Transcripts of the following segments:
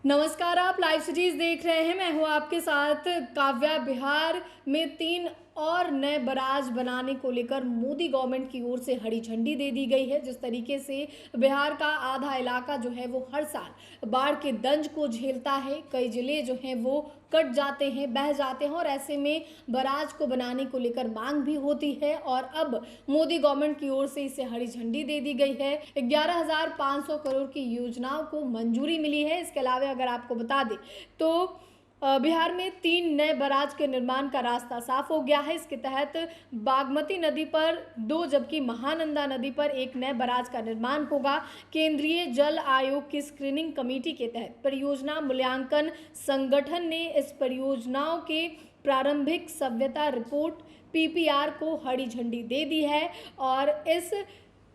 नमस्कार, आप live series देख रहे हैं। मैं हूं आपके साथ काव्या। बिहार में 3 और नए बराज बनाने को लेकर मोदी गवर्नमेंट की ओर से हरी झंडी दे दी गई है। जिस तरीके से बिहार का आधा इलाका जो है वो हर साल बाढ़ के दंज को झेलता है, कई जिले जो हैं वो कट जाते हैं, बह जाते हैं और ऐसे में बराज को बनाने को लेकर मांग भी होती है और अब मोदी गवर्नमेंट की ओर से इसे हरी झंडी दे दी गई है। 11,500 करोड़ की योजनाओं को मंजूरी मिली है। इसके अलावा अगर आपको बता दें तो बिहार में 3 नए बराज के निर्माण का रास्ता साफ हो गया है। इसके तहत बागमती नदी पर 2 जबकि महानंदा नदी पर 1 नए बराज का निर्माण होगा। केंद्रीय जल आयोग की स्क्रीनिंग कमेटी के तहत परियोजना मूल्यांकन संगठन ने इस परियोजनाओं के प्रारंभिक सभ्यता रिपोर्ट PPR को हरी झंडी दे दी है और इस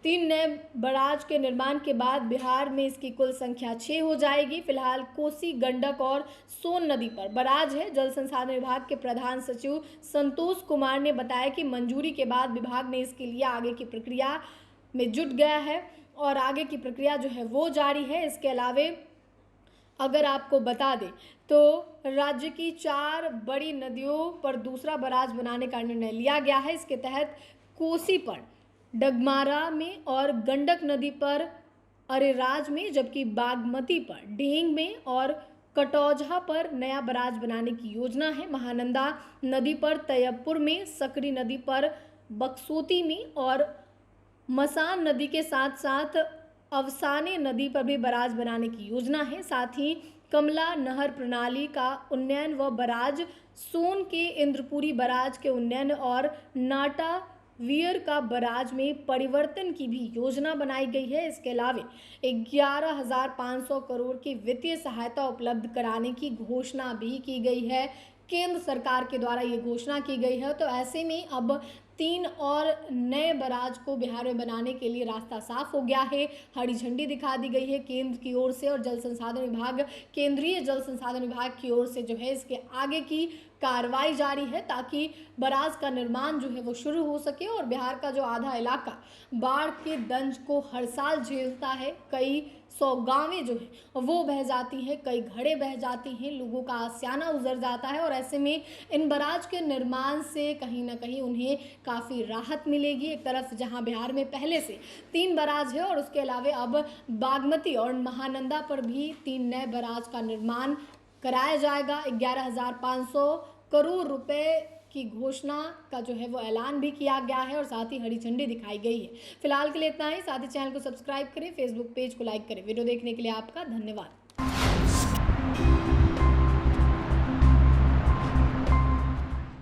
3 नए बराज के निर्माण के बाद बिहार में इसकी कुल संख्या 6 हो जाएगी। फिलहाल कोसी, गंडक और सोन नदी पर बराज है। जल संसाधन विभाग के प्रधान सचिव संतोष कुमार ने बताया कि मंजूरी के बाद विभाग ने इसके लिए आगे की प्रक्रिया में जुट गया है और आगे की प्रक्रिया जो है वो जारी है। इसके अलावे अगर आपको बता दें तो राज्य की 4 बड़ी नदियों पर दूसरा बराज बनाने का निर्णय लिया गया है। इसके तहत कोसी पर डगमारा में और गंडक नदी पर अरेराज में, जबकि बागमती पर ढेंग में और कटौझा पर नया बराज बनाने की योजना है। महानंदा नदी पर तैयबपुर में, सकरी नदी पर बक्सोती में और मसान नदी के साथ साथ अवसाने नदी पर भी बराज बनाने की योजना है। साथ ही कमला नहर प्रणाली का उन्नयन व बराज, सोन के इंद्रपुरी बराज के उन्नयन और नाटा वियर का बराज में परिवर्तन की भी योजना बनाई गई है। इसके अलावा 11,500 करोड़ की वित्तीय सहायता उपलब्ध कराने की घोषणा भी की गई है। केंद्र सरकार के द्वारा ये घोषणा की गई है। तो ऐसे में अब 3 और नए बराज को बिहार में बनाने के लिए रास्ता साफ हो गया है। हरी झंडी दिखा दी गई है केंद्र की ओर से और जल संसाधन विभाग, केंद्रीय जल संसाधन विभाग की ओर से जो है इसके आगे की कार्रवाई जारी है ताकि बराज का निर्माण जो है वो शुरू हो सके। और बिहार का जो आधा इलाका बाढ़ के दंज को हर साल झेलता है, कई 100 गांवें जो है वो बह जाती हैं, कई घड़े बह जाती हैं, लोगों का आसियाना उजड़ जाता है और ऐसे में इन बराज के निर्माण से कहीं ना कहीं उन्हें काफ़ी राहत मिलेगी। एक तरफ जहां बिहार में पहले से 3 बराज है और उसके अलावा अब बागमती और महानंदा पर भी 3 नए बराज का निर्माण कराया जाएगा। 11,500 करोड़ रुपए की घोषणा का जो है वो ऐलान भी किया गया है और साथ ही हरी झंडी दिखाई गई है। फिलहाल के लिए इतना ही। साथ ही चैनल को सब्सक्राइब करें, फेसबुक पेज को लाइक करें। वीडियो देखने के लिए आपका धन्यवाद।